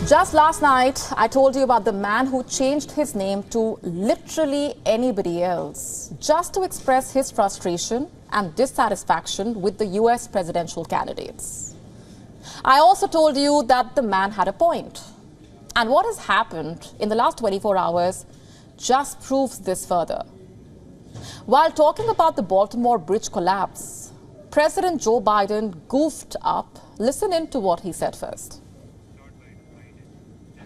Just last night, I told you about the man who changed his name to literally anybody else, just to express his frustration and dissatisfaction with the US presidential candidates. I also told you that the man had a point. And what has happened in the last 24 hours just proves this further. While talking about the Baltimore Bridge Collapse, President Joe Biden goofed up. Listen in to what he said first.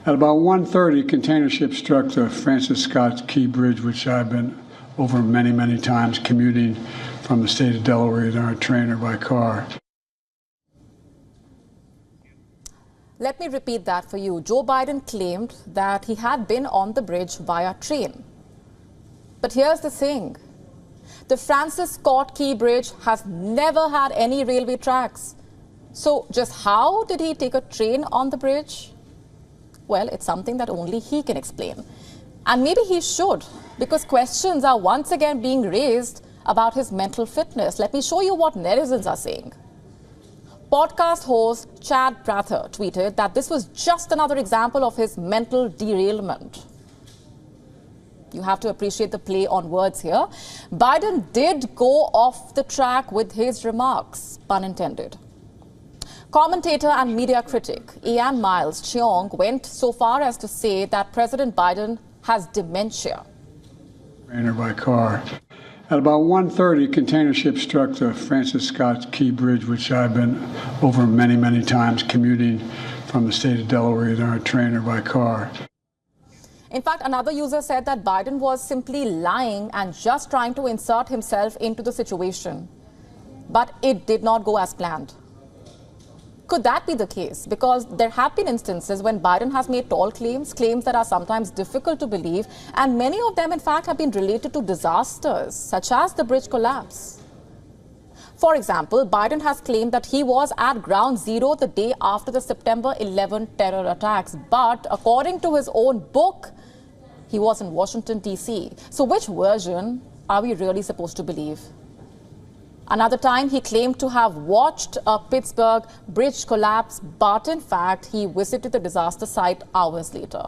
At about 1:30, container ship struck the Francis Scott Key Bridge, which I've been over many, many times commuting from the state of Delaware either on a train or by car. Let me repeat that for you. Joe Biden claimed that he had been on the bridge via train. But here's the thing. The Francis Scott Key Bridge has never had any railway tracks. So just how did he take a train on the bridge? Well, it's something that only he can explain. And maybe he should, because questions are once again being raised about his mental fitness. Let me show you what netizens are saying. Podcast host Chad Prather tweeted that this was just another example of his mental derailment. You have to appreciate the play on words here. Biden did go off the track with his remarks, pun intended. Commentator and media critic Ian Miles Cheong went so far as to say that President Biden has dementia. Or by car. At about 1:30, container ship struck the Francis Scott Key Bridge, which I've been over many, many times commuting from the state of Delaware either on a train or by car. In fact, another user said that Biden was simply lying and just trying to insert himself into the situation. But it did not go as planned. Could that be the case? Because there have been instances when Biden has made tall claims, claims that are sometimes difficult to believe, and many of them, in fact, have been related to disasters, such as the bridge collapse. For example, Biden has claimed that he was at ground zero the day after the September 11 terror attacks. But according to his own book, he was in Washington, D.C. So which version are we really supposed to believe? Another time, he claimed to have watched a Pittsburgh bridge collapse, but in fact, he visited the disaster site hours later.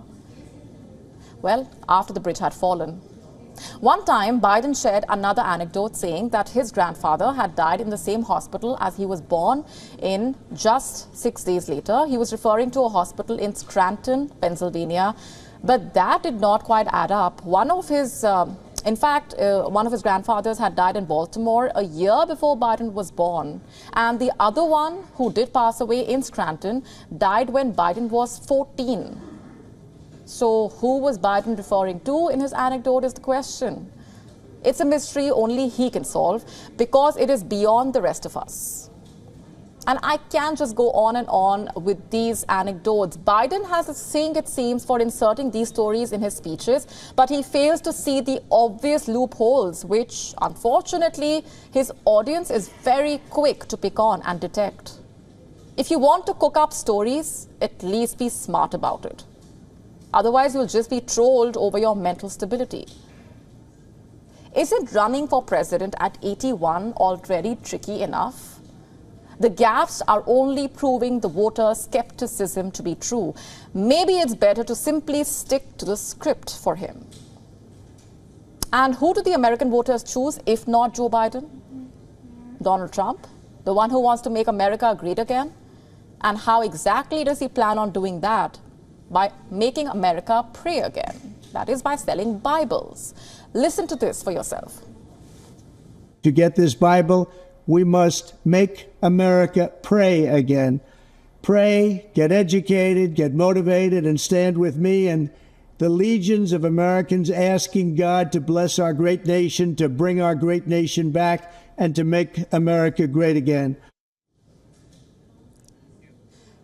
Well, after the bridge had fallen. One time, Biden shared another anecdote saying that his grandfather had died in the same hospital as he was born in just 6 days later. He was referring to a hospital in Scranton, Pennsylvania, but that did not quite add up. One of his grandfathers had died in Baltimore a year before Biden was born. And the other one, who did pass away in Scranton, died when Biden was 14. So who was Biden referring to in his anecdote is the question. It's a mystery only he can solve because it is beyond the rest of us. And I can't just go on and on with these anecdotes. Biden has a saying, it seems, for inserting these stories in his speeches, but he fails to see the obvious loopholes, which, unfortunately, his audience is very quick to pick on and detect. If you want to cook up stories, at least be smart about it. Otherwise, you'll just be trolled over your mental stability. Isn't running for president at 81 already tricky enough? The gaffes are only proving the voter skepticism to be true. Maybe it's better to simply stick to the script for him. And who do the American voters choose if not Joe Biden? Donald Trump, the one who wants to make America great again? And how exactly does he plan on doing that? By making America pray again. That is by selling Bibles. Listen to this for yourself. To get this Bible, we must make America pray again. Pray, get educated, get motivated, and stand with me and the legions of Americans asking God to bless our great nation, to bring our great nation back, and to make America great again.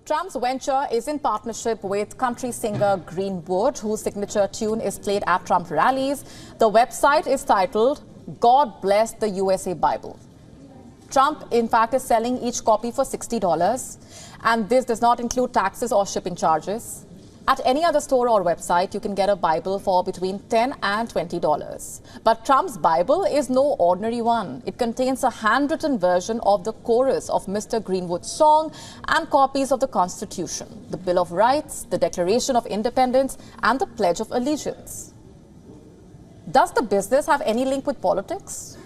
Trump's venture is in partnership with country singer Greenwood, whose signature tune is played at Trump rallies. The website is titled, God Bless the USA Bible. Trump, in fact, is selling each copy for $60, and this does not include taxes or shipping charges. At any other store or website, you can get a Bible for between $10 and $20. But Trump's Bible is no ordinary one. It contains a handwritten version of the chorus of Mr. Greenwood's song and copies of the Constitution, the Bill of Rights, the Declaration of Independence, and the Pledge of Allegiance. Does the business have any link with politics?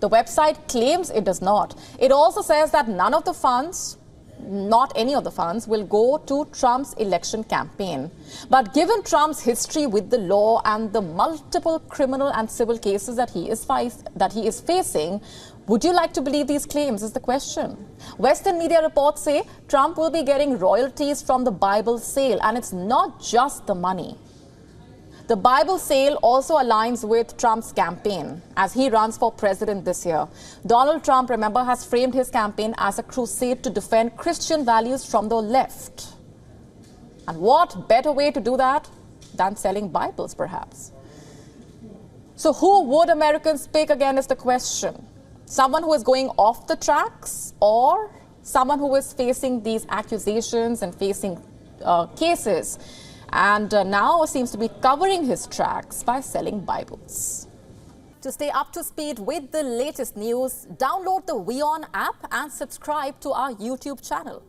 The website claims it does not. It also says that none of the funds, not any of the funds, will go to Trump's election campaign. But given Trump's history with the law and the multiple criminal and civil cases that he is facing, would you like to believe these claims is the question. Western media reports say Trump will be getting royalties from the Bible sale, and it's not just the money. The Bible sale also aligns with Trump's campaign as he runs for president this year. Donald Trump, remember, has framed his campaign as a crusade to defend Christian values from the left. And what better way to do that than selling Bibles, perhaps? So who would Americans pick again is the question. Someone who is going off the tracks, or someone who is facing these accusations and facing cases, and now seems to be covering his tracks by selling Bibles. To stay up to speed with the latest news, download the WION app and subscribe to our YouTube channel.